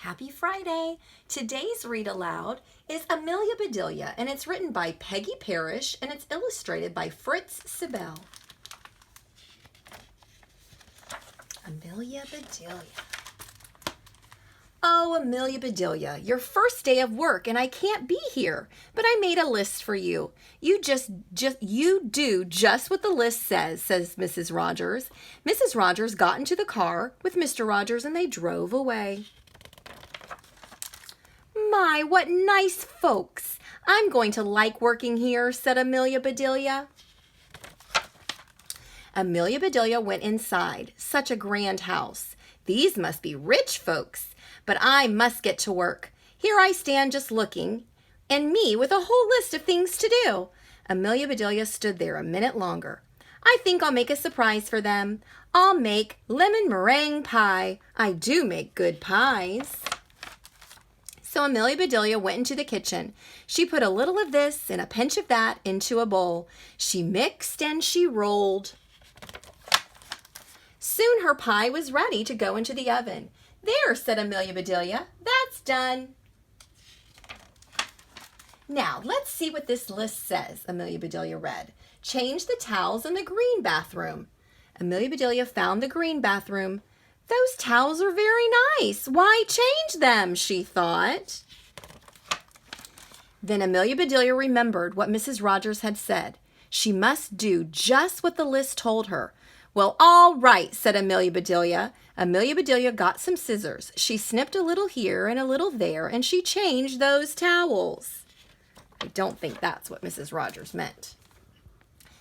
Happy Friday! Today's read aloud is Amelia Bedelia, and it's written by Peggy Parish, and it's illustrated by Fritz Siebel. Amelia Bedelia. Oh, Amelia Bedelia, your first day of work, and I can't be here, but I made a list for you. You do just what the list says Mrs. Rogers. Mrs. Rogers got into the car with Mr. Rogers, and they drove away. My, what nice folks! I'm going to like working here, said Amelia Bedelia. Amelia Bedelia went inside. Such a grand house. These must be rich folks, but I must get to work. Here I stand just looking, and me with a whole list of things to do. Amelia Bedelia stood there a minute longer. I think I'll make a surprise for them. I'll make lemon meringue pie. I do make good pies. So Amelia Bedelia went into the kitchen. She put a little of this and a pinch of that into a bowl. She mixed and she rolled. Soon her pie was ready to go into the oven. There, said Amelia Bedelia, that's done. Now, let's see what this list says, Amelia Bedelia read. Change the towels in the green bathroom. Amelia Bedelia found the green bathroom. Those towels are very nice. Why change them, she thought. Then Amelia Bedelia remembered what Mrs. Rogers had said. She must do just what the list told her. Well, all right, said Amelia Bedelia. Amelia Bedelia got some scissors. She snipped a little here and a little there, and she changed those towels. I don't think that's what Mrs. Rogers meant.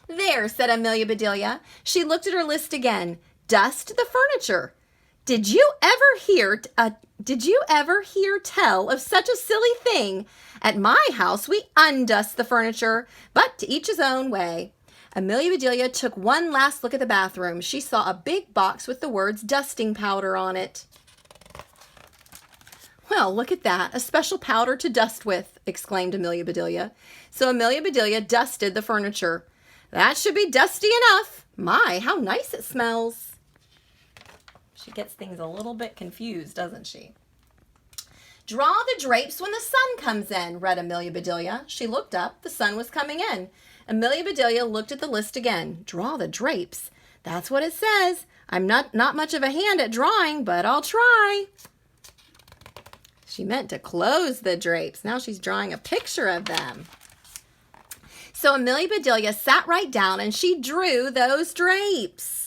There, said Amelia Bedelia. She looked at her list again. Dust the furniture. Did you ever hear tell of such a silly thing? At my house, we undust the furniture, but to each his own way. Amelia Bedelia took one last look at the bathroom. She saw a big box with the words dusting powder on it. Well, look at that, a special powder to dust with, exclaimed Amelia Bedelia. So Amelia Bedelia dusted the furniture. That should be dusty enough. My, how nice it smells. She gets things a little bit confused, doesn't she? Draw the drapes when the sun comes in, read Amelia Bedelia. She looked up. The sun was coming in. Amelia Bedelia looked at the list again. Draw the drapes. That's what it says. I'm not much of a hand at drawing, but I'll try. She meant to close the drapes. Now she's drawing a picture of them. So Amelia Bedelia sat right down and she drew those drapes.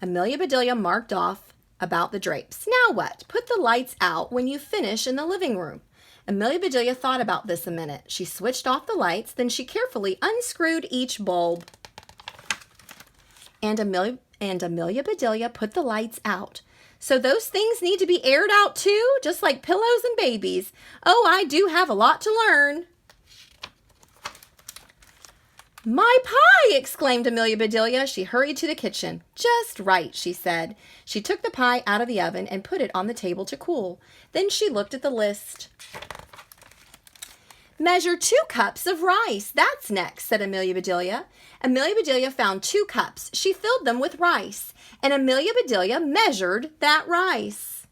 Amelia Bedelia marked off about the drapes. Now what? Put the lights out when you finish in the living room. Amelia Bedelia thought about this a minute. She switched off the lights, then she carefully unscrewed each bulb. And Amelia Bedelia put the lights out. So those things need to be aired out too, just like pillows and babies. Oh, I do have a lot to learn. My pie, exclaimed Amelia Bedelia. She hurried to the kitchen. Just right, she said. She took the pie out of the oven and put it on the table to cool. Then she looked at the list. Measure 2 cups of rice. That's next, said Amelia Bedelia. Amelia Bedelia found 2 cups. She filled them with rice, and Amelia Bedelia measured that rice.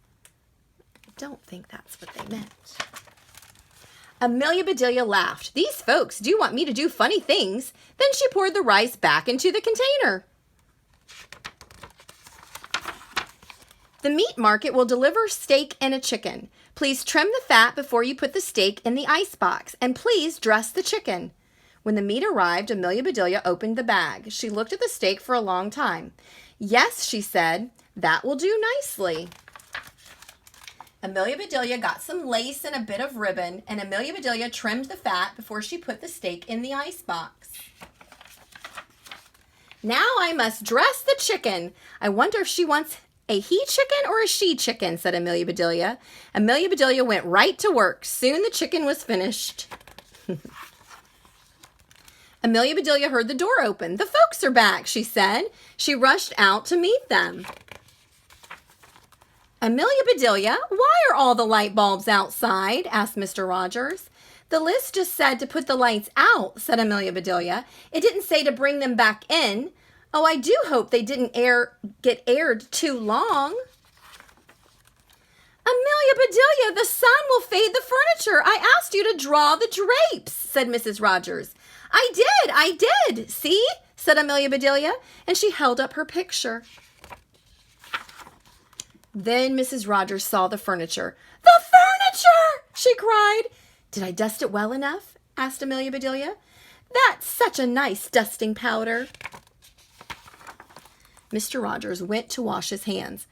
I don't think that's what they meant. Amelia Bedelia laughed. These folks do want me to do funny things. Then she poured the rice back into the container. The meat market will deliver steak and a chicken. Please trim the fat before you put the steak in the ice box, and please dress the chicken. When the meat arrived, Amelia Bedelia opened the bag. She looked at the steak for a long time. Yes, she said, that will do nicely. Amelia Bedelia got some lace and a bit of ribbon, and Amelia Bedelia trimmed the fat before she put the steak in the ice box. Now I must dress the chicken. I wonder if she wants a he chicken or a she chicken, said Amelia Bedelia. Amelia Bedelia went right to work. Soon the chicken was finished. Amelia Bedelia heard the door open. The folks are back, she said. She rushed out to meet them. Amelia Bedelia, why are all the light bulbs outside? Asked Mr. Rogers. The list just said to put the lights out, said Amelia Bedelia. It didn't say to bring them back in. Oh, I do hope they didn't get aired too long. Amelia Bedelia, the sun will fade the furniture. I asked you to draw the drapes, said Mrs. Rogers. I did. See, said Amelia Bedelia, and she held up her picture. Then Mrs. Rogers saw the furniture. The furniture! She cried. Did I dust it well enough? Asked Amelia Bedelia. That's such a nice dusting powder. Mr. Rogers went to wash his hands.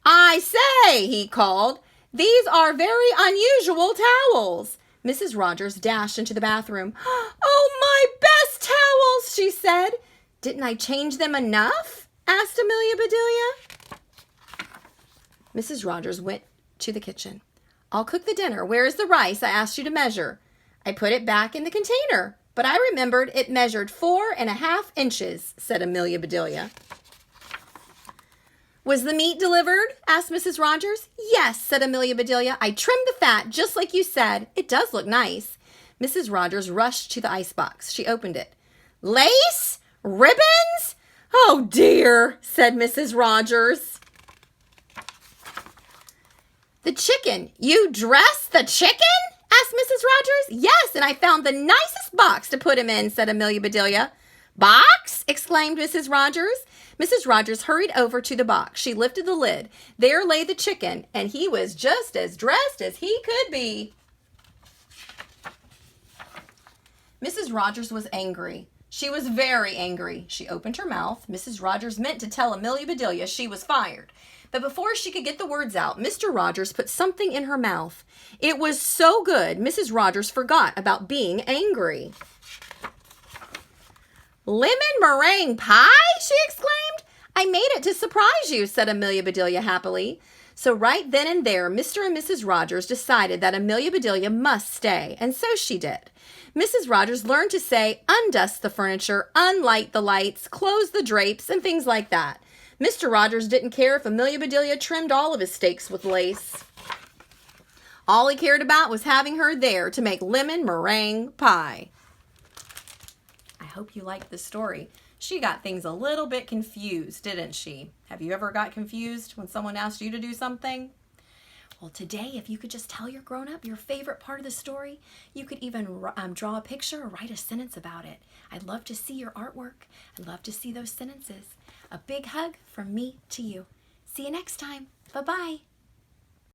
I say, he called, these are very unusual towels. Mrs. Rogers dashed into the bathroom. Oh, my best towels, she said. Didn't I change them enough? Asked Amelia Bedelia. Mrs. Rogers went to the kitchen. I'll cook the dinner. Where is the rice I asked you to measure? I put it back in the container, but I remembered it measured 4.5 inches, said Amelia Bedelia. Was the meat delivered? Asked Mrs. Rogers. Yes, said Amelia Bedelia. I trimmed the fat just like you said. It does look nice. Mrs. Rogers rushed to the icebox. She opened it. Lace? Ribbons? Oh dear, said Mrs. Rogers. The chicken. You dressed the chicken? Asked Mrs. Rogers. Yes, and I found the nicest box to put him in, said Amelia Bedelia. Box? Exclaimed Mrs. Rogers. Mrs. Rogers hurried over to the box. She lifted the lid. There lay the chicken, and he was just as dressed as he could be. Mrs. Rogers was angry. She was very angry. She opened her mouth. Mrs. Rogers meant to tell Amelia Bedelia she was fired. But before she could get the words out, Mr. Rogers put something in her mouth. It was so good, Mrs. Rogers forgot about being angry. Lemon meringue pie? She exclaimed. I made it to surprise you, said Amelia Bedelia happily. So right then and there, Mr. and Mrs. Rogers decided that Amelia Bedelia must stay, and so she did. Mrs. Rogers learned to say, undust the furniture, unlight the lights, close the drapes, and things like that. Mr. Rogers didn't care if Amelia Bedelia trimmed all of his steaks with lace. All he cared about was having her there to make lemon meringue pie. I hope you liked the story. She got things a little bit confused, didn't she? Have you ever got confused when someone asked you to do something? Well, today, if you could just tell your grown-up your favorite part of the story, you could even draw a picture or write a sentence about it. I'd love to see your artwork. I'd love to see those sentences. A big hug from me to you. See you next time. Bye-bye.